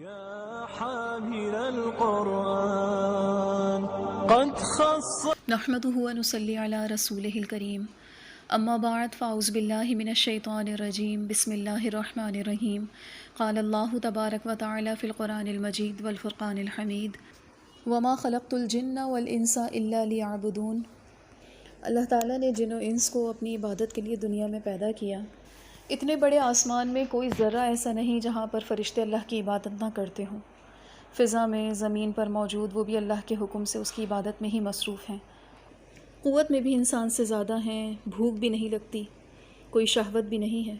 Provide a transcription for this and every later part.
يا حامل القرآن قد خص نحمده ونصلي على رسوله الكريم اما بعد فاعوذ بالله من الشیطان الرجیم بسم اللہ الرحمن الرحیم قال اللہ تبارک وتعالی فی القرآن المجید والفرقان الحمید وما خلقت الجن والانس الا لیعبدون۔ اللہ تعالیٰ نے جن و انس کو اپنی عبادت کے لیے دنیا میں پیدا کیا۔ اتنے بڑے آسمان میں کوئی ذرہ ایسا نہیں جہاں پر فرشتے اللہ کی عبادت نہ کرتے ہوں۔ فضا میں، زمین پر موجود، وہ بھی اللہ کے حکم سے اس کی عبادت میں ہی مصروف ہیں۔ قوت میں بھی انسان سے زیادہ ہیں، بھوک بھی نہیں لگتی، کوئی شہوت بھی نہیں ہے،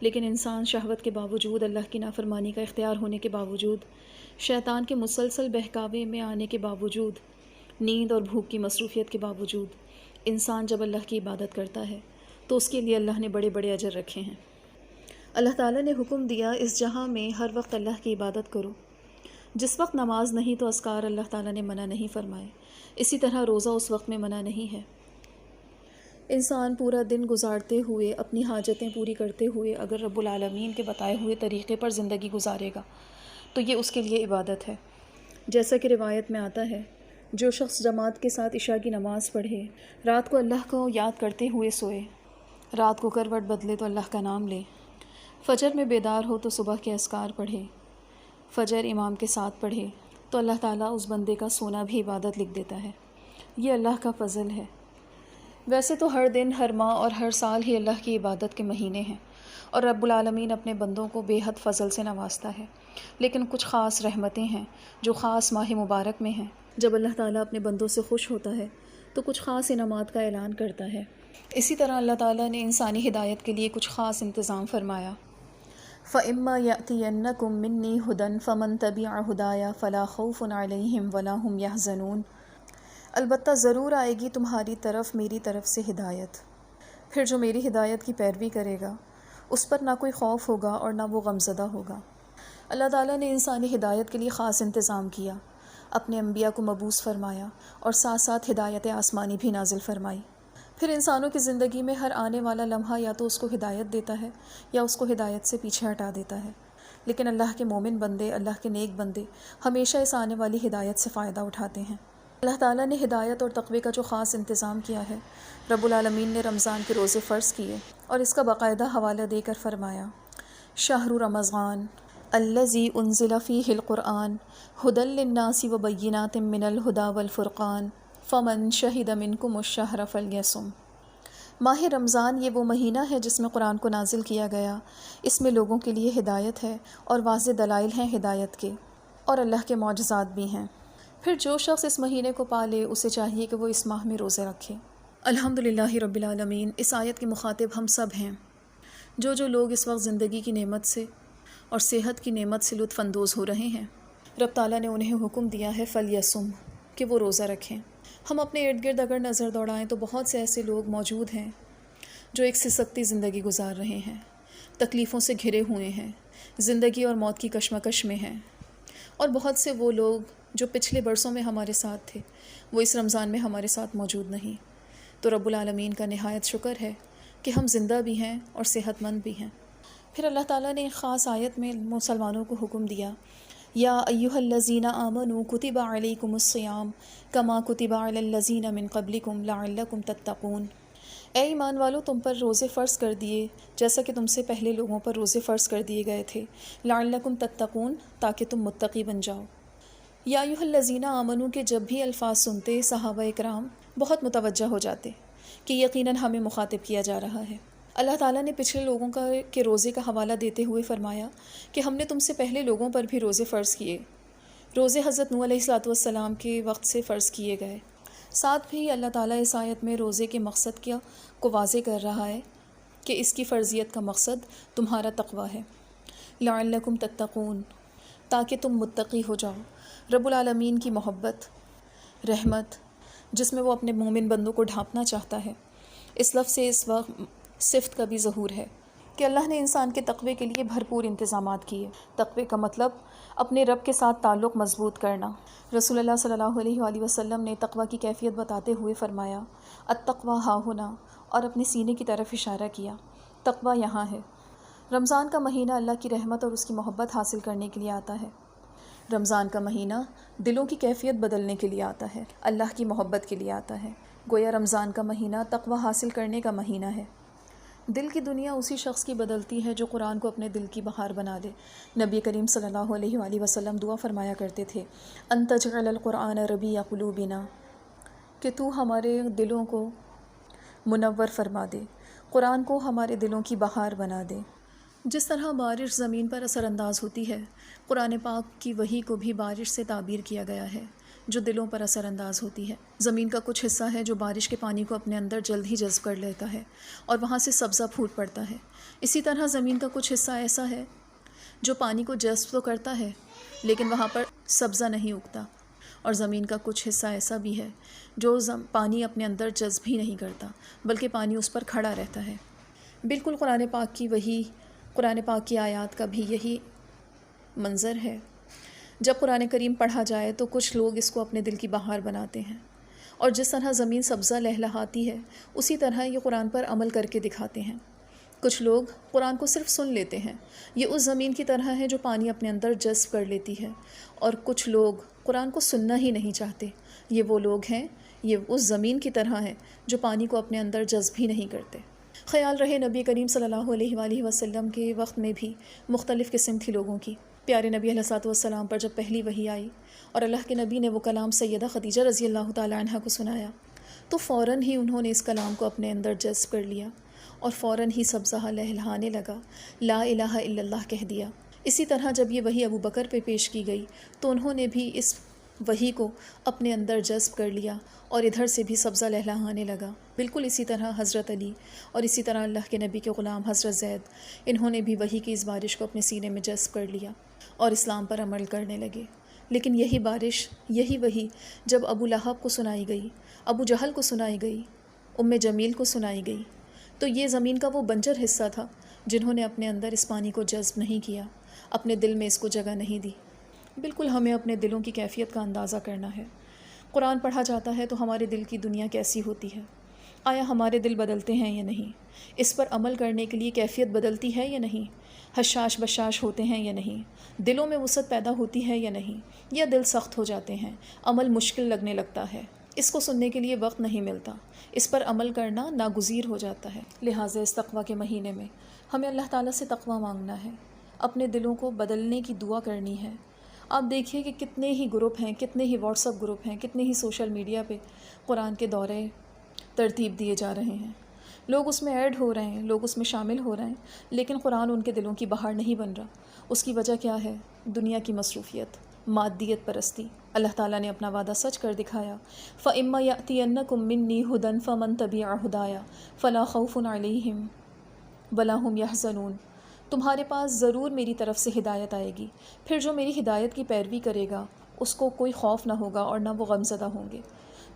لیکن انسان شہوت کے باوجود، اللہ کی نافرمانی کا اختیار ہونے کے باوجود، شیطان کے مسلسل بہکاوے میں آنے کے باوجود، نیند اور بھوک کی مصروفیت کے باوجود، انسان جب اللہ کی عبادت کرتا ہے تو اس کے لیے اللہ نے بڑے بڑے اجر رکھے ہیں۔ اللہ تعالیٰ نے حکم دیا اس جہاں میں ہر وقت اللہ کی عبادت کرو۔ جس وقت نماز نہیں تو اذکار اللہ تعالیٰ نے منع نہیں فرمائے، اسی طرح روزہ اس وقت میں منع نہیں ہے۔ انسان پورا دن گزارتے ہوئے، اپنی حاجتیں پوری کرتے ہوئے اگر رب العالمین کے بتائے ہوئے طریقے پر زندگی گزارے گا تو یہ اس کے لیے عبادت ہے۔ جیسا کہ روایت میں آتا ہے، جو شخص جماعت کے ساتھ عشاء کی نماز پڑھے، رات کو اللہ کو یاد کرتے ہوئے سوئے، رات کو کروٹ بدلے تو اللہ کا نام لے، فجر میں بیدار ہو تو صبح کے اذکار پڑھے، فجر امام کے ساتھ پڑھے تو اللہ تعالیٰ اس بندے کا سونا بھی عبادت لکھ دیتا ہے۔ یہ اللہ کا فضل ہے۔ ویسے تو ہر دن، ہر ماہ اور ہر سال ہی اللہ کی عبادت کے مہینے ہیں، اور رب العالمین اپنے بندوں کو بے حد فضل سے نوازتا ہے، لیکن کچھ خاص رحمتیں ہیں جو خاص ماہ مبارک میں ہیں۔ جب اللہ تعالیٰ اپنے بندوں سے خوش ہوتا ہے تو کچھ خاص انعامات کا اعلان کرتا ہے۔ اسی طرح اللہ تعالیٰ نے انسانی ہدایت کے لیے کچھ خاص انتظام فرمایا۔ فَإِمَّا يَأْتِيَنَّكُم مِّنِّي هُدًى فَمَن تَبِعَ هُدَايَ فَلَا خَوْفٌ عَلَيْهِمْ وَلَا هُمْ يَحْزَنُونَ۔ البتہ ضرور آئے گی تمہاری طرف میری طرف سے ہدایت، پھر جو میری ہدایت کی پیروی کرے گا اس پر نہ کوئی خوف ہوگا اور نہ وہ غمزدہ ہوگا۔ اللہ تعالیٰ نے انسانی ہدایت کے لیے خاص انتظام کیا، اپنے انبیاء کو مبعوث فرمایا اور ساتھ ساتھ ہدایت آسمانی بھی نازل فرمائی۔ پھر انسانوں کی زندگی میں ہر آنے والا لمحہ یا تو اس کو ہدایت دیتا ہے یا اس کو ہدایت سے پیچھے ہٹا دیتا ہے، لیکن اللہ کے مومن بندے، اللہ کے نیک بندے ہمیشہ اس آنے والی ہدایت سے فائدہ اٹھاتے ہیں۔ اللہ تعالیٰ نے ہدایت اور تقوی کا جو خاص انتظام کیا ہے، رب العالمین نے رمضان کے روزے فرض کیے اور اس کا باقاعدہ حوالہ دے کر فرمایا، شہر رمضان الذی انزل فیہ القرآن ھدی للناس وبینات من الھدی والفرقان فمن شہد منکم الشہر فلیصم۔ ماہ رمضان یہ وہ مہینہ ہے جس میں قرآن کو نازل کیا گیا، اس میں لوگوں کے لیے ہدایت ہے اور واضح دلائل ہیں ہدایت کے، اور اللہ کے معجزات بھی ہیں۔ پھر جو شخص اس مہینے کو پالے اسے چاہیے کہ وہ اس ماہ میں روزے رکھے۔ الحمدللہ رب العالمین، اس آیت کے مخاطب ہم سب ہیں۔ جو لوگ اس وقت زندگی کی نعمت سے اور صحت کی نعمت سے لطف اندوز ہو رہے ہیں، رب تعالیٰ نے انہیں حکم دیا ہے فلیصم، کہ وہ روزہ رکھیں۔ ہم اپنے ارد گرد اگر نظر دوڑائیں تو بہت سے ایسے لوگ موجود ہیں جو ایک سسکتی زندگی گزار رہے ہیں، تکلیفوں سے گھرے ہوئے ہیں، زندگی اور موت کی کشمکش میں ہیں، اور بہت سے وہ لوگ جو پچھلے برسوں میں ہمارے ساتھ تھے وہ اس رمضان میں ہمارے ساتھ موجود نہیں۔ تو رب العالمین کا نہایت شکر ہے کہ ہم زندہ بھی ہیں اور صحت مند بھی ہیں۔ پھر اللہ تعالیٰ نے ایک خاص آیت میں مسلمانوں کو حکم دیا، یا ایھا الذین آمنوا کتب علیکم الصیام کما کتب علی الذین من قبلکم لعلکم تتقون۔ اے ایمان والو، تم پر روزے فرض کر دیے جیسا کہ تم سے پہلے لوگوں پر روزے فرض کر دیے گئے تھے، لعلکم تتقون، تاکہ تم متقی بن جاؤ۔ یا ایھا الذین آمنوا کے جب بھی الفاظ سنتے صحابہ اکرام بہت متوجہ ہو جاتے کہ یقیناً ہمیں مخاطب کیا جا رہا ہے۔ اللہ تعالیٰ نے پچھلے لوگوں کے روزے کا حوالہ دیتے ہوئے فرمایا کہ ہم نے تم سے پہلے لوگوں پر بھی روزے فرض کیے۔ روزے حضرت نوح علیہ السلام کے وقت سے فرض کیے گئے۔ ساتھ بھی اللہ تعالیٰ اس آیت میں روزے کے مقصد کو واضح کر رہا ہے کہ اس کی فرضیت کا مقصد تمہارا تقوی ہے، لعلکم تتقون، تاکہ تم متقی ہو جاؤ۔ رب العالمین کی محبت، رحمت، جس میں وہ اپنے مومن بندوں کو ڈھانپنا چاہتا ہے، اس لفظ سے اس وقت صفت کا بھی ظہور ہے کہ اللہ نے انسان کے تقوی کے لیے بھرپور انتظامات کیے۔ تقوی کا مطلب اپنے رب کے ساتھ تعلق مضبوط کرنا۔ رسول اللہ صلی اللہ علیہ وآلہ وسلم نے تقوی کی کیفیت بتاتے ہوئے فرمایا، التقوی ہاہنا، اور اپنے سینے کی طرف اشارہ کیا، تقوی یہاں ہے۔ رمضان کا مہینہ اللہ کی رحمت اور اس کی محبت حاصل کرنے کے لیے آتا ہے۔ رمضان کا مہینہ دلوں کی کیفیت بدلنے کے لیے آتا ہے، اللہ کی محبت کے لیے آتا ہے۔ گویا رمضان کا مہینہ تقوی حاصل کرنے کا مہینہ ہے۔ دل کی دنیا اسی شخص کی بدلتی ہے جو قرآن کو اپنے دل کی بہار بنا دے۔ نبی کریم صلی اللہ علیہ وآلہ وسلم دعا فرمایا کرتے تھے، ان تجعل القرآن ربیع قلوبنا، کہ تو ہمارے دلوں کو منور فرما دے، قرآن کو ہمارے دلوں کی بہار بنا دے۔ جس طرح بارش زمین پر اثر انداز ہوتی ہے، قرآن پاک کی وحی کو بھی بارش سے تعبیر کیا گیا ہے جو دلوں پر اثر انداز ہوتی ہے۔ زمین کا کچھ حصہ ہے جو بارش کے پانی کو اپنے اندر جلد ہی جذب کر لیتا ہے اور وہاں سے سبزہ پھوٹ پڑتا ہے۔ اسی طرح زمین کا کچھ حصہ ایسا ہے جو پانی کو جذب تو کرتا ہے لیکن وہاں پر سبزہ نہیں اگتا، اور زمین کا کچھ حصہ ایسا بھی ہے جو پانی اپنے اندر جذب ہی نہیں کرتا بلکہ پانی اس پر کھڑا رہتا ہے۔ بالکل قرآن پاک کی وحی، قرآن پاک کی آیات کا بھی یہی منظر ہے۔ جب قرآن کریم پڑھا جائے تو کچھ لوگ اس کو اپنے دل کی بہار بناتے ہیں، اور جس طرح زمین سبزہ لہلہاتی ہے اسی طرح یہ قرآن پر عمل کر کے دکھاتے ہیں۔ کچھ لوگ قرآن کو صرف سن لیتے ہیں، یہ اس زمین کی طرح ہے جو پانی اپنے اندر جذب کر لیتی ہے، اور کچھ لوگ قرآن کو سننا ہی نہیں چاہتے، یہ وہ لوگ ہیں، یہ اس زمین کی طرح ہے جو پانی کو اپنے اندر جذب ہی نہیں کرتے۔ خیال رہے نبی کریم صلی اللہ علیہ وآلہ وسلم کے وقت میں بھی مختلف قسم تھی لوگوں کی۔ پیارے نبی علیہ الصلوۃ والسلام پر جب پہلی وحی آئی اور اللہ کے نبی نے وہ کلام سیدہ خدیجہ رضی اللہ تعالیٰ عنہ کو سنایا تو فوراً ہی انہوں نے اس کلام کو اپنے اندر جذب کر لیا اور فوراً ہی سبزہ لہلہانے لگا، لا الہ الا اللہ کہہ دیا۔ اسی طرح جب یہ وحی ابو بکر پہ پیش کی گئی تو انہوں نے بھی اس وحی کو اپنے اندر جذب کر لیا اور ادھر سے بھی سبزہ لہلہانے لگا۔ بالکل اسی طرح حضرت علی اور اسی طرح اللہ کے نبی کے غلام حضرت زید، انہوں نے بھی وحی کی اس بارش کو اپنے سینے میں جذب کر لیا اور اسلام پر عمل کرنے لگے۔ لیکن یہی بارش، یہی وحی جب ابو لہب کو سنائی گئی، ابو جہل کو سنائی گئی، ام جمیل کو سنائی گئی، تو یہ زمین کا وہ بنجر حصہ تھا جنہوں نے اپنے اندر اس پانی کو جذب نہیں کیا، اپنے دل میں اس کو جگہ نہیں دی۔ بالکل ہمیں اپنے دلوں کی کیفیت کا اندازہ کرنا ہے۔ قرآن پڑھا جاتا ہے تو ہمارے دل کی دنیا کیسی ہوتی ہے؟ آیا ہمارے دل بدلتے ہیں یا نہیں؟ اس پر عمل کرنے کے لیے کیفیت بدلتی ہے یا نہیں؟ حشاش بشاش ہوتے ہیں یا نہیں؟ دلوں میں وسعت پیدا ہوتی ہے یا نہیں؟ یا دل سخت ہو جاتے ہیں، عمل مشکل لگنے لگتا ہے، اس کو سننے کے لیے وقت نہیں ملتا، اس پر عمل کرنا ناگزیر ہو جاتا ہے۔ لہٰذا اس تقویٰ کے مہینے میں ہمیں اللہ تعالیٰ سے تقویٰ مانگنا ہے، اپنے دلوں کو بدلنے کی دعا کرنی ہے۔ آپ دیکھیے کہ کتنے ہی گروپ ہیں، کتنے ہی واٹس ایپ گروپ ہیں، کتنے ہی سوشل میڈیا پہ قرآن کے دورے ترتیب دیے جا رہے ہیں، لوگ اس میں ایڈ ہو رہے ہیں، لوگ اس میں شامل ہو رہے ہیں، لیکن قرآن ان کے دلوں کی بہار نہیں بن رہا۔ اس کی وجہ کیا ہے؟ دنیا کی مصروفیت، مادیت پرستی۔ اللہ تعالیٰ نے اپنا وعدہ سچ کر دکھایا، فَإِمَّا يَأْتِيَنَّكُم مِّنِّي هُدًى فَمَن تَبِعَ هُدَايَ فَلَا خَوْفٌ عَلَيْهِمْ وَلَا هُمْ يَحْزَنُونَ۔ تمہارے پاس ضرور میری طرف سے ہدایت آئے گی، پھر جو میری ہدایت کی پیروی کرے گا اس کو کوئی خوف نہ ہوگا اور نہ وہ غمزدہ ہوں گے۔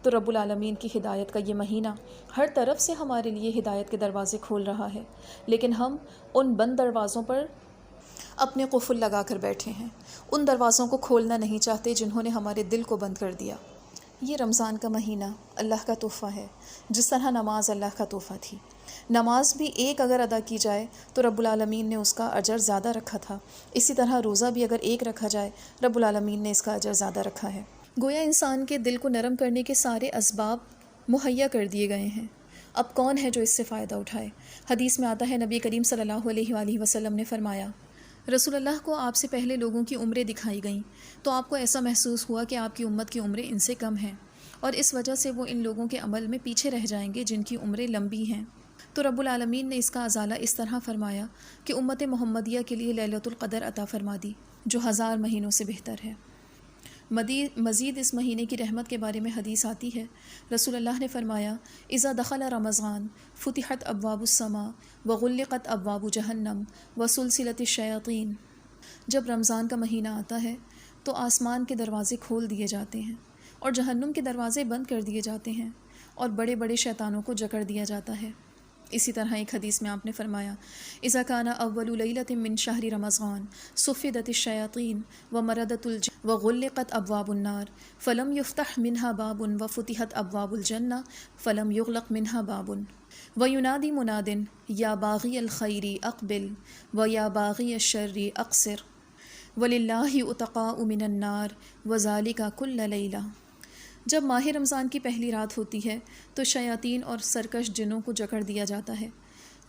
تو رب العالمین کی ہدایت کا یہ مہینہ ہر طرف سے ہمارے لیے ہدایت کے دروازے کھول رہا ہے، لیکن ہم ان بند دروازوں پر اپنے قفل لگا کر بیٹھے ہیں، ان دروازوں کو کھولنا نہیں چاہتے جنہوں نے ہمارے دل کو بند کر دیا۔ یہ رمضان کا مہینہ اللہ کا تحفہ ہے، جس طرح نماز اللہ کا تحفہ تھی۔ نماز بھی ایک اگر ادا کی جائے تو رب العالمین نے اس کا اجر زیادہ رکھا تھا، اسی طرح روزہ بھی اگر ایک رکھا جائے رب العالمین نے اس کا اجر زیادہ رکھا ہے۔ گویا انسان کے دل کو نرم کرنے کے سارے اسباب مہیا کر دیے گئے ہیں، اب کون ہے جو اس سے فائدہ اٹھائے؟ حدیث میں آتا ہے نبی کریم صلی اللہ علیہ وآلہ وسلم نے فرمایا، رسول اللہ کو آپ سے پہلے لوگوں کی عمریں دکھائی گئیں تو آپ کو ایسا محسوس ہوا کہ آپ کی امت کی عمریں ان سے کم ہیں، اور اس وجہ سے وہ ان لوگوں کے عمل میں پیچھے رہ جائیں گے جن کی عمریں لمبی ہیں۔ تو رب العالمین نے اس کا ازالہ اس طرح فرمایا کہ امت محمدیہ کے لیے لیلۃ القدر عطا فرما دی، جو 1000 مہینوں سے بہتر ہے۔ مزید اس مہینے کی رحمت کے بارے میں حدیث آتی ہے، رسول اللہ نے فرمایا، اذا دخل رمضان فتحت ابواب السماء وغلقت ابواب جہنم وسلسلت الشیاطین۔ جب رمضان کا مہینہ آتا ہے تو آسمان کے دروازے کھول دیے جاتے ہیں اور جہنم کے دروازے بند کر دیے جاتے ہیں اور بڑے بڑے شیطانوں کو جکڑ دیا جاتا ہے۔ اسی طرح ایک حدیث میں آپ نے فرمایا اذا کان اول لیلۃ من شہر رمضان صفدت الشیاطین ومردت الجن وغلقت ابواب النار فلم یفتح منها باب وفتحت ابواب الجنہ فلم یغلق منها باب وینادی مناد یا باغی الخیر اقبل ویا باغی الشر اقصر وللہ اتقاء من النار وذالک کل لیلہ۔ جب ماہ رمضان کی پہلی رات ہوتی ہے تو شیاطین اور سرکش جنوں کو جکڑ دیا جاتا ہے،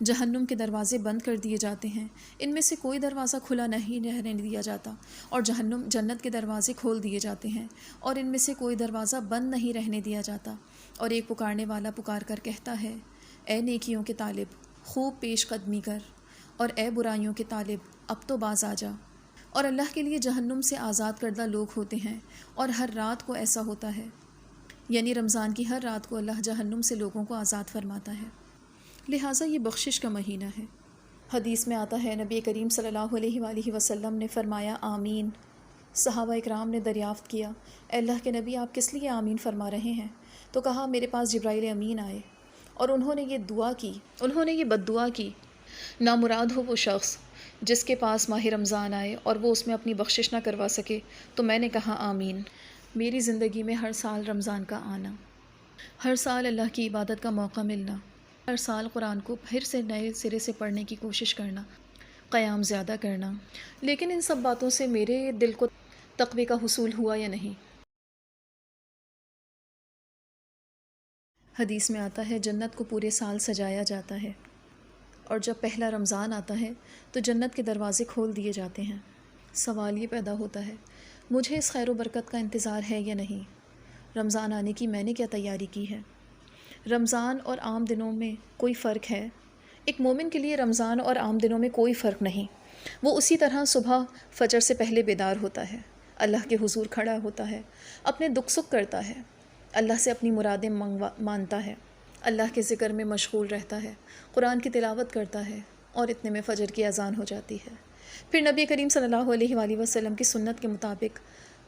جہنم کے دروازے بند کر دیے جاتے ہیں، ان میں سے کوئی دروازہ کھلا نہیں رہنے دیا جاتا، اور جنت کے دروازے کھول دیے جاتے ہیں اور ان میں سے کوئی دروازہ بند نہیں رہنے دیا جاتا، اور ایک پکارنے والا پکار کر کہتا ہے اے نیکیوں کے طالب خوب پیش قدمی کر، اور اے برائیوں کے طالب اب تو باز آ جا۔ اور اللہ کے لیے جہنم سے آزاد کردہ لوگ ہوتے ہیں، اور ہر رات کو ایسا ہوتا ہے، یعنی رمضان کی ہر رات کو اللہ جہنم سے لوگوں کو آزاد فرماتا ہے، لہٰذا یہ بخشش کا مہینہ ہے۔ حدیث میں آتا ہے نبی کریم صلی اللہ علیہ وآلہ وسلم نے فرمایا آمین۔ صحابہ اکرام نے دریافت کیا اے اللہ کے نبی آپ کس لیے آمین فرما رہے ہیں؟ تو کہا میرے پاس جبرائیل امین آئے اور انہوں نے یہ بد دعا کی، نامراد ہو وہ شخص جس کے پاس ماہ رمضان آئے اور وہ اس میں اپنی بخشش نہ کروا سکے۔ تو میں نے کہا آمین۔ میری زندگی میں ہر سال رمضان کا آنا، ہر سال اللہ کی عبادت کا موقع ملنا، ہر سال قرآن کو پھر سے نئے سرے سے پڑھنے کی کوشش کرنا، قیام زیادہ کرنا، لیکن ان سب باتوں سے میرے دل کو تقوی کا حصول ہوا یا نہیں؟ حدیث میں آتا ہے جنت کو پورے سال سجایا جاتا ہے، اور جب پہلا رمضان آتا ہے تو جنت کے دروازے کھول دیے جاتے ہیں۔ سوال یہ پیدا ہوتا ہے مجھے اس خیر و برکت کا انتظار ہے یا نہیں؟ رمضان آنے کی میں نے کیا تیاری کی ہے؟ رمضان اور عام دنوں میں کوئی فرق ہے؟ ایک مومن کے لیے رمضان اور عام دنوں میں کوئی فرق نہیں، وہ اسی طرح صبح فجر سے پہلے بیدار ہوتا ہے، اللہ کے حضور کھڑا ہوتا ہے، اپنے دکھ سکھ کرتا ہے، اللہ سے اپنی مرادیں مانتا ہے، اللہ کے ذکر میں مشغول رہتا ہے، قرآن کی تلاوت کرتا ہے، اور اتنے میں فجر کی اذان ہو جاتی ہے۔ پھر نبی کریم صلی اللہ علیہ وآلہ وسلم کی سنت کے مطابق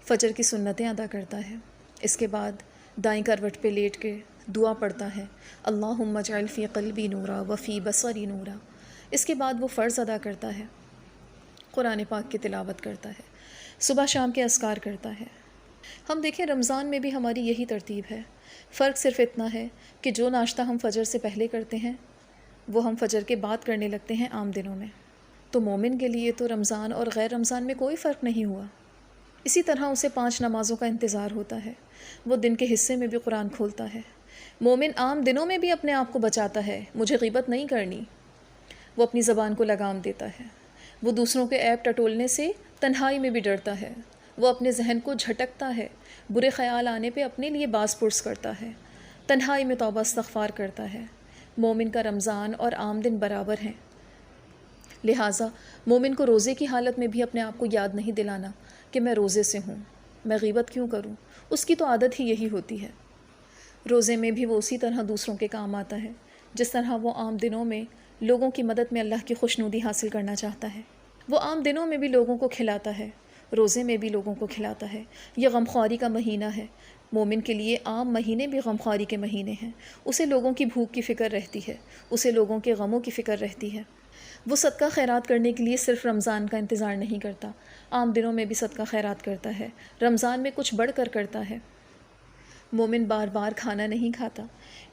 فجر کی سنتیں ادا کرتا ہے، اس کے بعد دائیں کروٹ پہ لیٹ کے دعا پڑھتا ہے اللہم اجعل فی قلبی نورا وفی بصری نورا۔ اس کے بعد وہ فرض ادا کرتا ہے، قرآن پاک کی تلاوت کرتا ہے، صبح شام کے اذکار کرتا ہے۔ ہم دیکھیں رمضان میں بھی ہماری یہی ترتیب ہے، فرق صرف اتنا ہے کہ جو ناشتہ ہم فجر سے پہلے کرتے ہیں وہ ہم فجر کے بعد کرنے لگتے ہیں عام دنوں میں۔ تو مومن کے لیے تو رمضان اور غیر رمضان میں کوئی فرق نہیں ہوا۔ اسی طرح اسے 5 نمازوں کا انتظار ہوتا ہے، وہ دن کے حصے میں بھی قرآن کھولتا ہے۔ مومن عام دنوں میں بھی اپنے آپ کو بچاتا ہے، مجھے غیبت نہیں کرنی، وہ اپنی زبان کو لگام دیتا ہے، وہ دوسروں کے عیب ٹٹولنے سے تنہائی میں بھی ڈرتا ہے، وہ اپنے ذہن کو جھٹکتا ہے، برے خیال آنے پہ اپنے لیے باز پرس کرتا ہے، تنہائی میں توبہ استغفار کرتا ہے۔ مومن کا رمضان اور عام دن برابر ہیں، لہٰذا مومن کو روزے کی حالت میں بھی اپنے آپ کو یاد نہیں دلانا کہ میں روزے سے ہوں، میں غیبت کیوں کروں، اس کی تو عادت ہی یہی ہوتی ہے۔ روزے میں بھی وہ اسی طرح دوسروں کے کام آتا ہے جس طرح وہ عام دنوں میں لوگوں کی مدد میں اللہ کی خوشنودی حاصل کرنا چاہتا ہے۔ وہ عام دنوں میں بھی لوگوں کو کھلاتا ہے، روزے میں بھی لوگوں کو کھلاتا ہے۔ یہ غمخواری کا مہینہ ہے، مومن کے لیے عام مہینے بھی غمخواری کے مہینے ہیں، اسے لوگوں کی بھوک کی فکر رہتی ہے، اسے لوگوں کے غموں کی فکر رہتی ہے۔ وہ صدقہ خیرات کرنے کے لیے صرف رمضان کا انتظار نہیں کرتا، عام دنوں میں بھی صدقہ خیرات کرتا ہے، رمضان میں کچھ بڑھ کر کرتا ہے۔ مومن بار بار کھانا نہیں کھاتا،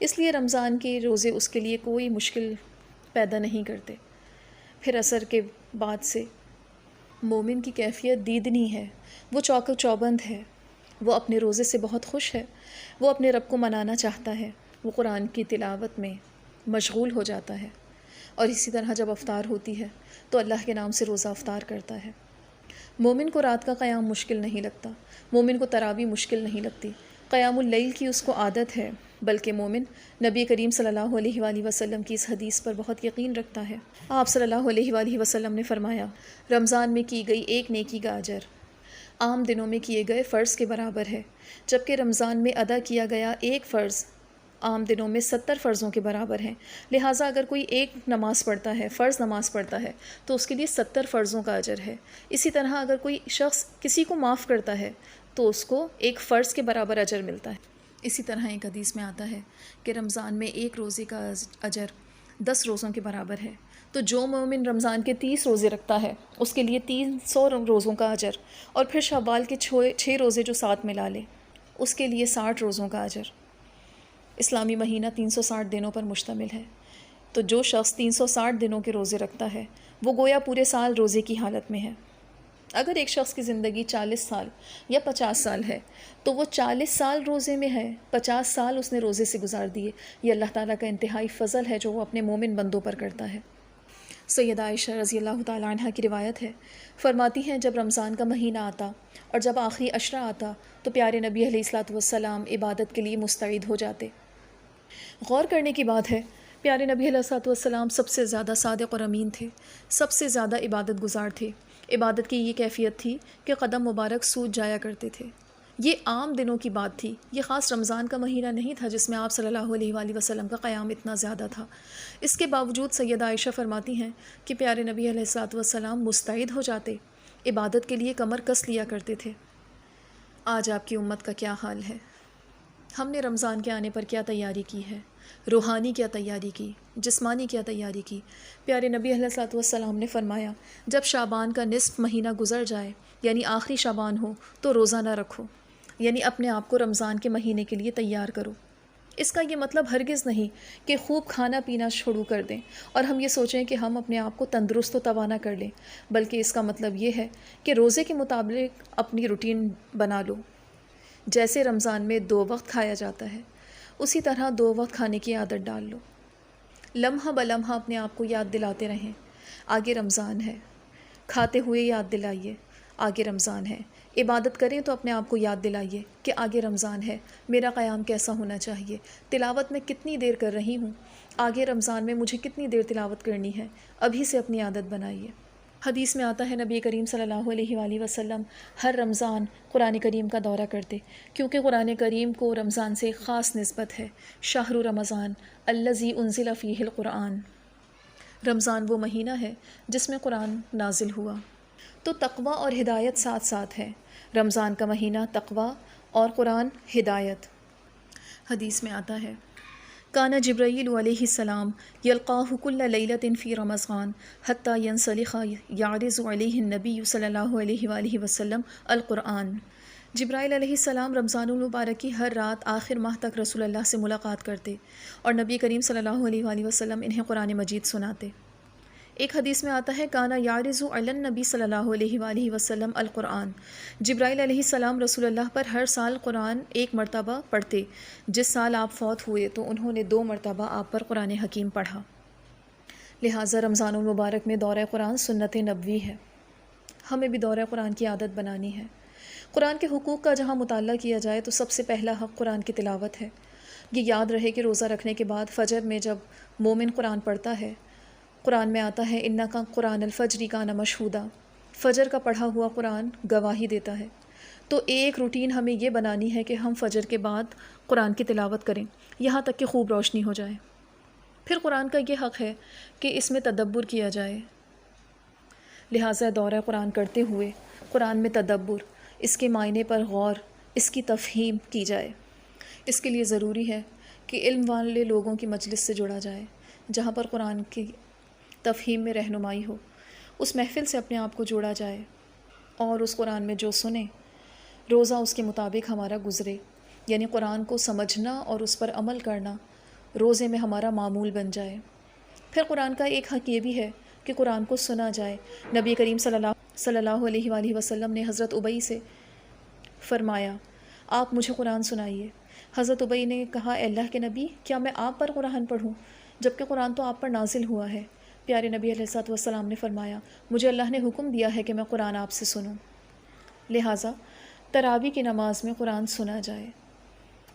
اس لیے رمضان کے روزے اس کے لیے کوئی مشکل پیدا نہیں کرتے۔ پھر عصر کے بعد سے مومن کی کیفیت دیدنی ہے، وہ چوک و چوبند ہے، وہ اپنے روزے سے بہت خوش ہے، وہ اپنے رب کو منانا چاہتا ہے، وہ قرآن کی تلاوت میں مشغول ہو جاتا ہے، اور اسی طرح جب افطار ہوتی ہے تو اللہ کے نام سے روزہ افطار کرتا ہے۔ مومن کو رات کا قیام مشکل نہیں لگتا، مومن کو تراویح مشکل نہیں لگتی، قیام اللیل کی اس کو عادت ہے، بلکہ مومن نبی کریم صلی اللہ علیہ وآلہ وسلم کی اس حدیث پر بہت یقین رکھتا ہے۔ آپ صلی اللہ علیہ وآلہ وسلم نے فرمایا رمضان میں کی گئی ایک نیکی کا اجر عام دنوں میں کیے گئے فرض کے برابر ہے، جبکہ رمضان میں ادا کیا گیا ایک فرض عام دنوں میں 70 فرضوں کے برابر ہیں۔ لہٰذا اگر کوئی ایک نماز پڑھتا ہے، فرض نماز پڑھتا ہے، تو اس کے لیے 70 فرضوں کا اجر ہے۔ اسی طرح اگر کوئی شخص کسی کو معاف کرتا ہے تو اس کو ایک فرض کے برابر اجر ملتا ہے۔ اسی طرح ایک حدیث میں آتا ہے کہ رمضان میں ایک روزے کا اجر 10 روزوں کے برابر ہے۔ تو جو مومن رمضان کے 30 روزے رکھتا ہے اس کے لیے 300 روزوں کا اجر، اور پھر شوال کے 6 روزے جو ساتھ ملا لے اس کے لیے 60 روزوں کا اجر۔ اسلامی مہینہ 360 دنوں پر مشتمل ہے، تو جو شخص 360 دنوں کے روزے رکھتا ہے وہ گویا پورے سال روزے کی حالت میں ہے۔ اگر ایک شخص کی زندگی 40 سال یا 50 سال ہے تو وہ 40 سال روزے میں ہے، 50 سال اس نے روزے سے گزار دیے۔ یہ اللہ تعالیٰ کا انتہائی فضل ہے جو وہ اپنے مومن بندوں پر کرتا ہے۔ سیدہ عائشہ رضی اللہ تعالیٰ عنہ کی روایت ہے، فرماتی ہیں جب رمضان کا مہینہ آتا اور جب آخری عشرہ آتا تو پیارے نبی علیہ الصلوۃ والسلام عبادت کے لیے مستعد ہو جاتے۔ غور کرنے کی بات ہے، پیارے نبی علیہ الصلوۃ والسلام سب سے زیادہ صادق اور امین تھے، سب سے زیادہ عبادت گزار تھے۔ عبادت کی یہ کیفیت تھی کہ قدم مبارک سوج جایا کرتے تھے۔ یہ عام دنوں کی بات تھی، یہ خاص رمضان کا مہینہ نہیں تھا جس میں آپ صلی اللہ علیہ وآلہ وسلم کا قیام اتنا زیادہ تھا۔ اس کے باوجود سیدہ عائشہ فرماتی ہیں کہ پیارے نبی علیہ الصلوۃ والسلام مستعد ہو جاتے، عبادت کے لیے کمر کس لیا کرتے تھے۔ آج آپ کی امت کا کیا حال ہے؟ ہم نے رمضان کے آنے پر کیا تیاری کی ہے؟ روحانی کیا تیاری کی؟ جسمانی کیا تیاری کی؟ پیارے نبی علیہ الصلوۃ والسلام نے فرمایا جب شعبان کا نصف مہینہ گزر جائے یعنی آخری شعبان ہو تو روزہ نہ رکھو، یعنی اپنے آپ کو رمضان کے مہینے کے لیے تیار کرو۔ اس کا یہ مطلب ہرگز نہیں کہ خوب کھانا پینا شروع کر دیں اور ہم یہ سوچیں کہ ہم اپنے آپ کو تندرست و توانا کر لیں، بلکہ اس کا مطلب یہ ہے کہ روزے کے مطابق اپنی روٹین بنا لو۔ جیسے رمضان میں 2 وقت کھایا جاتا ہے اسی طرح 2 وقت کھانے کی عادت ڈال لو۔ لمحہ بلمحہ اپنے آپ کو یاد دلاتے رہیں آگے رمضان ہے، کھاتے ہوئے یاد دلائیے آگے رمضان ہے، عبادت کریں تو اپنے آپ کو یاد دلائیے کہ آگے رمضان ہے، میرا قیام کیسا ہونا چاہیے، تلاوت میں کتنی دیر کر رہی ہوں، آگے رمضان میں مجھے کتنی دیر تلاوت کرنی ہے، ابھی سے اپنی عادت بنائیے۔ حدیث میں آتا ہے نبی کریم صلی اللہ علیہ وآلہ وسلم ہر رمضان قرآن کریم کا دورہ کرتے، کیونکہ قرآن کریم کو رمضان سے ایک خاص نسبت ہے۔ شہر رمضان الذی انزل فیہ القرآن، رمضان وہ مہینہ ہے جس میں قرآن نازل ہوا۔ تو تقویٰ اور ہدایت ساتھ ساتھ ہے، رمضان کا مہینہ تقویٰ اور قرآن ہدایت۔ حدیث میں آتا ہے کان جبرائیل علیہ السلام یلقاہ کل لیلۃ فی رمضان حتی ینسلخ یعرض علیہ النبی صلی اللہ علیہ وآلہ وسلم القرآن۔ جبرائیل علیہ السلام رمضان المبارک کی ہر رات آخر ماہ تک رسول اللہ سے ملاقات کرتے اور نبی کریم صلی اللہ علیہ وآلہ وسلم انہیں قرآن مجید سناتے۔ ایک حدیث میں آتا ہے کانا یعرض علی النبی صلی اللہ علیہ وآلہ وسلم القرآن، جبرائیل علیہ السلام رسول اللہ پر ہر سال قرآن 1 مرتبہ پڑھتے، جس سال آپ فوت ہوئے تو انہوں نے 2 مرتبہ آپ پر قرآن حکیم پڑھا۔ لہٰذا رمضان المبارک میں دورہ قرآن سنت نبوی ہے، ہمیں بھی دورہ قرآن کی عادت بنانی ہے۔ قرآن کے حقوق کا جہاں مطالعہ کیا جائے تو سب سے پہلا حق قرآن کی تلاوت ہے۔ یہ یاد رہے کہ روزہ رکھنے کے بعد فجر میں جب مومن قرآن پڑھتا ہے، قرآن میں آتا ہے انکا قرآن الفجر کان مشہودا، فجر کا پڑھا ہوا قرآن گواہی دیتا ہے۔ تو ایک روٹین ہمیں یہ بنانی ہے کہ ہم فجر کے بعد قرآن کی تلاوت کریں یہاں تک کہ خوب روشنی ہو جائے۔ پھر قرآن کا یہ حق ہے کہ اس میں تدبر کیا جائے، لہٰذا دورہ قرآن کرتے ہوئے قرآن میں تدبر، اس کے معنی پر غور، اس کی تفہیم کی جائے۔ اس کے لیے ضروری ہے کہ علم والے لوگوں کی مجلس سے جڑا جائے جہاں پر قرآن کی تفہیم میں رہنمائی ہو، اس محفل سے اپنے آپ کو جوڑا جائے اور اس قرآن میں جو سنیں روزہ اس کے مطابق ہمارا گزرے، یعنی قرآن کو سمجھنا اور اس پر عمل کرنا روزے میں ہمارا معمول بن جائے۔ پھر قرآن کا ایک حق یہ بھی ہے کہ قرآن کو سنا جائے۔ نبی کریم صلی اللہ علیہ وآلہ وسلم نے حضرت ابی سے فرمایا آپ مجھے قرآن سنائیے۔ حضرت ابی نے کہا اے اللہ کے نبی، کیا میں آپ پر قرآن پڑھوں جبکہ قرآن تو آپ پر نازل ہوا ہے؟ پیارے نبی علیہ الصلوۃ والسلام نے فرمایا مجھے اللہ نے حکم دیا ہے کہ میں قرآن آپ سے سنوں، لہٰذا تراویح کی نماز میں قرآن سنا جائے۔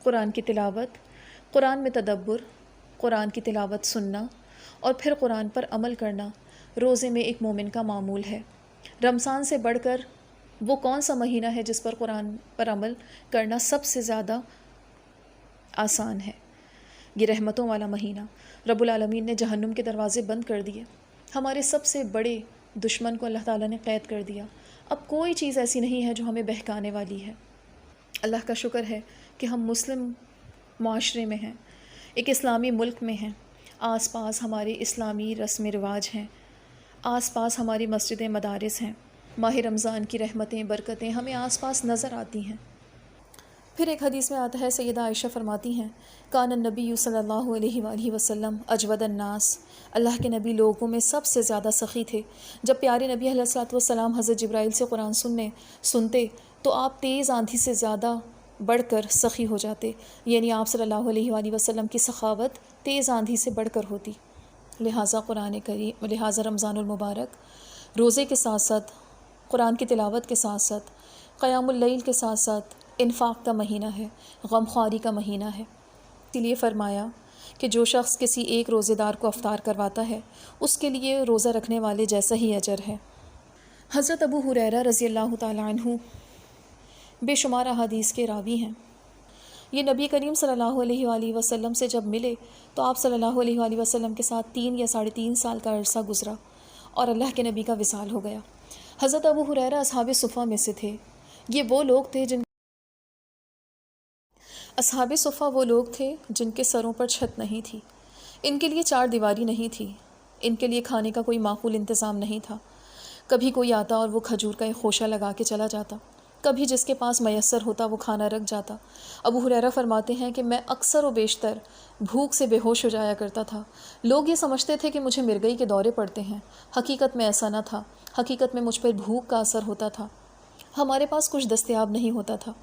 قرآن کی تلاوت، قرآن میں تدبر، قرآن کی تلاوت سننا اور پھر قرآن پر عمل کرنا روزے میں ایک مومن کا معمول ہے۔ رمضان سے بڑھ کر وہ کون سا مہینہ ہے جس پر قرآن پر عمل کرنا سب سے زیادہ آسان ہے؟ یہ رحمتوں والا مہینہ، رب العالمین نے جہنم کے دروازے بند کر دیے، ہمارے سب سے بڑے دشمن کو اللہ تعالیٰ نے قید کر دیا۔ اب کوئی چیز ایسی نہیں ہے جو ہمیں بہکانے والی ہے۔ اللہ کا شکر ہے کہ ہم مسلم معاشرے میں ہیں، ایک اسلامی ملک میں ہیں۔ آس پاس ہمارے اسلامی رسم رواج ہیں، آس پاس ہماری مسجدیں مدارس ہیں، ماہ رمضان کی رحمتیں برکتیں ہمیں آس پاس نظر آتی ہیں۔ پھر ایک حدیث میں آتا ہے، سیدہ عائشہ فرماتی ہیں، کان النبی صلی اللہ علیہ وآلہ وسلم اجود الناس، اللہ کے نبی لوگوں میں سب سے زیادہ سخی تھے۔ جب پیارے نبی علیہ الصلوۃ والسلام حضرت جبرائیل سے قرآن سنتے تو آپ تیز آندھی سے زیادہ بڑھ کر سخی ہو جاتے، یعنی آپ صلی اللہ علیہ وآلہ وسلم کی سخاوت تیز آندھی سے بڑھ کر ہوتی۔ لہٰذا رمضان المبارک روزے کے ساتھ ساتھ، قرآن کی تلاوت کے ساتھ ساتھ، قیام اللیل کے ساتھ ساتھ انفاق کا مہینہ ہے، غم خواری کا مہینہ ہے۔ اسی لیے فرمایا کہ جو شخص کسی ایک روزے دار کو افطار کرواتا ہے اس کے لیے روزہ رکھنے والے جیسا ہی اجر ہے۔ حضرت ابو ہریرہ رضی اللہ تعالیٰ عنہ بے شمار احادیث کے راوی ہیں۔ یہ نبی کریم صلی اللہ علیہ وآلہ وسلم سے جب ملے تو آپ صلی اللہ علیہ وآلہ وسلم کے ساتھ 3 یا 3.5 سال کا عرصہ گزرا اور اللہ کے نبی کا وصال ہو گیا۔ حضرت ابو ہریرہ اصحاب صفہ میں سے تھے۔ یہ وہ لوگ تھے اصحاب صفہ وہ لوگ تھے جن کے سروں پر چھت نہیں تھی، ان کے لیے 4 دیواری نہیں تھی، ان کے لیے کھانے کا کوئی معقول انتظام نہیں تھا۔ کبھی کوئی آتا اور وہ کھجور کا ایک خوشہ لگا کے چلا جاتا، کبھی جس کے پاس میسر ہوتا وہ کھانا رکھ جاتا۔ ابو ہریرہ فرماتے ہیں کہ میں اکثر و بیشتر بھوک سے بے ہوش ہو جایا کرتا تھا۔ لوگ یہ سمجھتے تھے کہ مجھے مرگئی کے دورے پڑتے ہیں، حقیقت میں ایسا نہ تھا، حقیقت میں مجھ پر بھوک کا اثر ہوتا تھا۔ ہمارے پاس کچھ دستیاب نہیں ہوتا تھا۔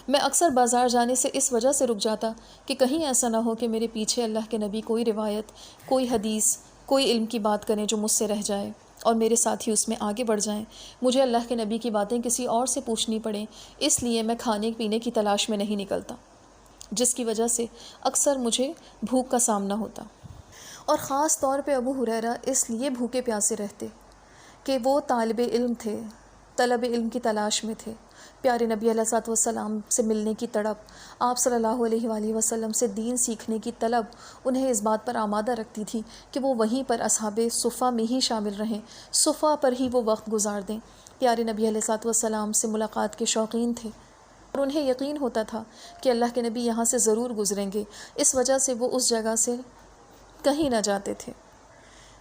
میں اکثر بازار جانے سے اس وجہ سے رک جاتا کہ کہیں ایسا نہ ہو کہ میرے پیچھے اللہ کے نبی کوئی روایت، کوئی حدیث، کوئی علم کی بات کریں جو مجھ سے رہ جائے اور میرے ساتھی اس میں آگے بڑھ جائیں، مجھے اللہ کے نبی کی باتیں کسی اور سے پوچھنی پڑیں، اس لیے میں کھانے پینے کی تلاش میں نہیں نکلتا، جس کی وجہ سے اکثر مجھے بھوک کا سامنا ہوتا۔ اور خاص طور پہ ابو ہریرہ اس لیے بھوکے پیاسے رہتے کہ وہ طالب علم تھے، طلب علم کی تلاش میں تھے۔ پیارے نبی علیہ الصلوۃ والسلام سے ملنے کی تڑپ، آپ صلی اللہ علیہ وآلہ وسلم سے دین سیکھنے کی طلب انہیں اس بات پر آمادہ رکھتی تھی کہ وہ وہیں پر اصحاب صفہ میں ہی شامل رہیں، صفہ پر ہی وہ وقت گزار دیں۔ پیارے نبی علیہ الصلوۃ والسلام سے ملاقات کے شوقین تھے اور انہیں یقین ہوتا تھا کہ اللہ کے نبی یہاں سے ضرور گزریں گے، اس وجہ سے وہ اس جگہ سے کہیں نہ جاتے تھے۔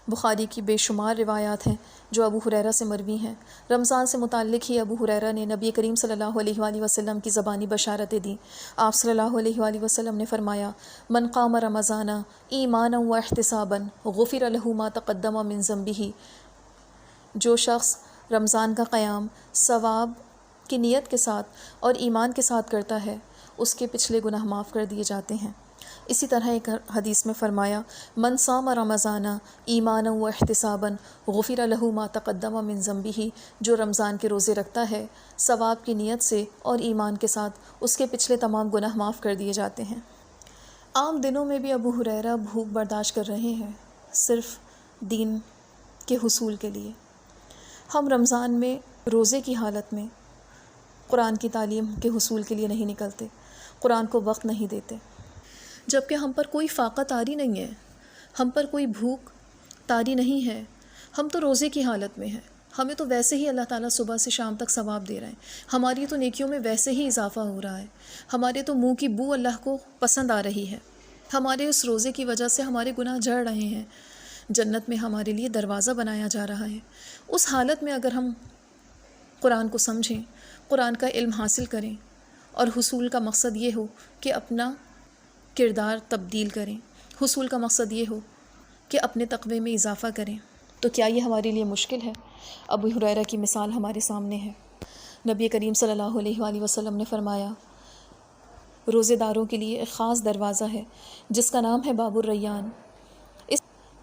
بخاری کی بے شمار روایات ہیں جو ابو ہریرہ سے مروی ہیں۔ رمضان سے متعلق ہی ابو ہریرہ نے نبی کریم صلی اللہ علیہ وآلہ وسلم کی زبانی بشارتیں دیں۔ آپ صلی اللہ علیہ وآلہ وسلم نے فرمایا، من قام رمضان ایمانا و احتسابا غفر له ما تقدم من ذنبہ، جو شخص رمضان کا قیام ثواب کی نیت کے ساتھ اور ایمان کے ساتھ کرتا ہے اس کے پچھلے گناہ معاف کر دیے جاتے ہیں۔ اسی طرح ایک حدیث میں فرمایا، من صام رمضان ایمانا و احتسابا غفر له ما تقدم من ذنبہ، جو رمضان کے روزے رکھتا ہے ثواب کی نیت سے اور ایمان کے ساتھ اس کے پچھلے تمام گناہ معاف کر دیے جاتے ہیں۔ عام دنوں میں بھی ابو ہریرہ بھوک برداشت کر رہے ہیں صرف دین کے حصول کے لیے۔ ہم رمضان میں روزے کی حالت میں قرآن کی تعلیم کے حصول کے لیے نہیں نکلتے، قرآن کو وقت نہیں دیتے، جبکہ ہم پر کوئی فاقہ طاری نہیں ہے، ہم پر کوئی بھوک طاری نہیں ہے، ہم تو روزے کی حالت میں ہیں، ہمیں تو ویسے ہی اللہ تعالیٰ صبح سے شام تک ثواب دے رہے ہیں، ہماری تو نیکیوں میں ویسے ہی اضافہ ہو رہا ہے، ہمارے تو منہ کی بو اللہ کو پسند آ رہی ہے، ہمارے اس روزے کی وجہ سے ہمارے گناہ جھڑ رہے ہیں، جنت میں ہمارے لیے دروازہ بنایا جا رہا ہے۔ اس حالت میں اگر ہم قرآن کو سمجھیں، قرآن کا علم حاصل کریں اور حصول کا مقصد یہ ہو کہ اپنا کردار تبدیل کریں، حصول کا مقصد یہ ہو کہ اپنے تقوی میں اضافہ کریں، تو کیا یہ ہمارے لیے مشکل ہے؟ ابو ہریرہ کی مثال ہمارے سامنے ہے۔ نبی کریم صلی اللہ علیہ وآلہ وسلم نے فرمایا، روزے داروں کے لیے ایک خاص دروازہ ہے جس کا نام ہے باب الریان،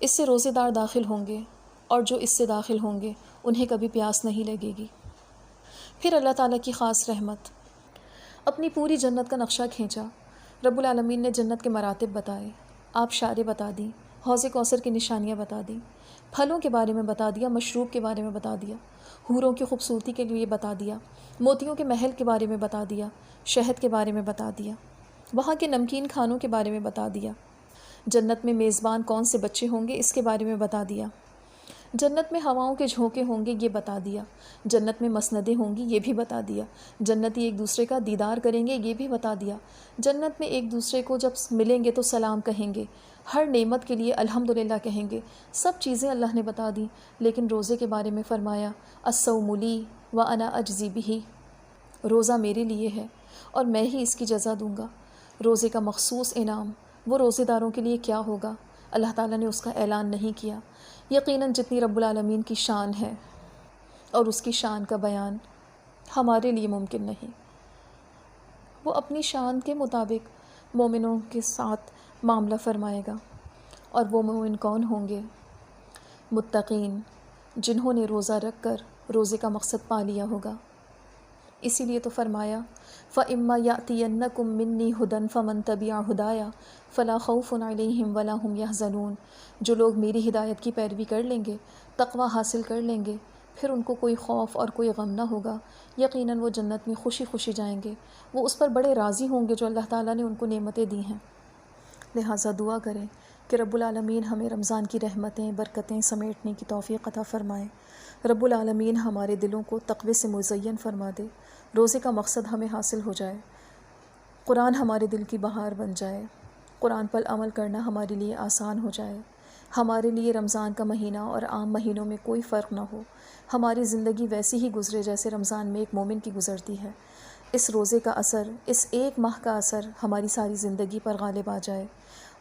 اس سے روزے دار داخل ہوں گے اور جو اس سے داخل ہوں گے انہیں کبھی پیاس نہیں لگے گی۔ پھر اللہ تعالیٰ کی خاص رحمت، اپنی پوری جنت کا نقشہ کھینچا، رب العالمین نے جنت کے مراتب بتائے، آبشاریں بتا دیں، حوض کوثر کی نشانیاں بتا دیں، پھلوں کے بارے میں بتا دیا، مشروب کے بارے میں بتا دیا، حوروں کی خوبصورتی کے لیے بتا دیا، موتیوں کے محل کے بارے میں بتا دیا، شہد کے بارے میں بتا دیا، وہاں کے نمکین کھانوں کے بارے میں بتا دیا، جنت میں میزبان کون سے بچے ہوں گے اس کے بارے میں بتا دیا، جنت میں ہواؤں کے جھونکے ہوں گے یہ بتا دیا، جنت میں مسندیں ہوں گی یہ بھی بتا دیا، جنتی ایک دوسرے کا دیدار کریں گے یہ بھی بتا دیا، جنت میں ایک دوسرے کو جب ملیں گے تو سلام کہیں گے، ہر نعمت کے لیے الحمدللہ کہیں گے. سب چیزیں اللہ نے بتا دیں، لیکن روزے کے بارے میں فرمایا الصوم لی وانا اجزی بہ، روزہ میرے لیے ہے اور میں ہی اس کی جزا دوں گا. روزے کا مخصوص انعام وہ روزے داروں کے لیے کیا ہوگا، اللہ تعالیٰ نے اس کا اعلان نہیں کیا. یقیناً جتنی رب العالمین کی شان ہے اور اس کی شان کا بیان ہمارے لیے ممکن نہیں. وہ اپنی شان کے مطابق مومنوں کے ساتھ معاملہ فرمائے گا. اور وہ مومن کون ہوں گے؟ متقین، جنہوں نے روزہ رکھ کر روزے کا مقصد پا لیا ہوگا. اسی لیے تو فرمایا فَإِمَّا يَأْتِيَنَّكُم مِّنِّي هُدًى فَمَن تَبِعَ هُدَايَ فَلَا خَوْفٌ عَلَيْهِمْ وَلَا هُمْ يَحْزَنُونَ. جو لوگ میری ہدایت کی پیروی کر لیں گے، تقوی حاصل کر لیں گے، پھر ان کو کوئی خوف اور کوئی غم نہ ہوگا. یقیناً وہ جنت میں خوشی خوشی جائیں گے. وہ اس پر بڑے راضی ہوں گے جو اللہ تعالیٰ نے ان کو نعمتیں دی ہیں. لہٰذا دعا کریں کہ رب العالمین ہمیں رمضان کی رحمتیں برکتیں سمیٹنے کی توفیق عطا فرمائے. رب العالمین ہمارے دلوں کو تقوی سے مزین فرما دے. روزے کا مقصد ہمیں حاصل ہو جائے. قرآن ہمارے دل کی بہار بن جائے. قرآن پر عمل کرنا ہمارے لیے آسان ہو جائے. ہمارے لیے رمضان کا مہینہ اور عام مہینوں میں کوئی فرق نہ ہو. ہماری زندگی ویسی ہی گزرے جیسے رمضان میں ایک مومن کی گزرتی ہے. اس روزے کا اثر، اس ایک ماہ کا اثر ہماری ساری زندگی پر غالب آ جائے.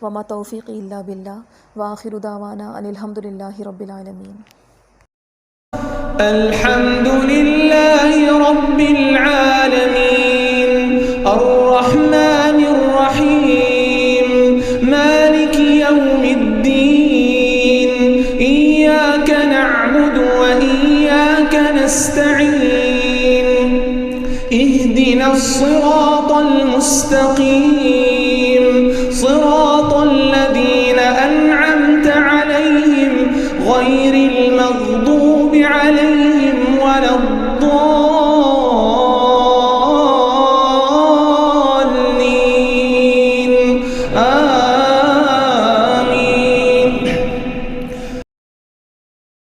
وما توفیقی الا باللہ، وآخر دعوانا ان الحمد للہ رب العالمین. الحمد لله رب العالمين الرحمن الرحيم مالك يوم الدين إياك نعبد وإياك نستعين اهدنا الصراط المستقيم صراط الذين أنعمت عليهم غير المغضوب عليهم ولا الضالين.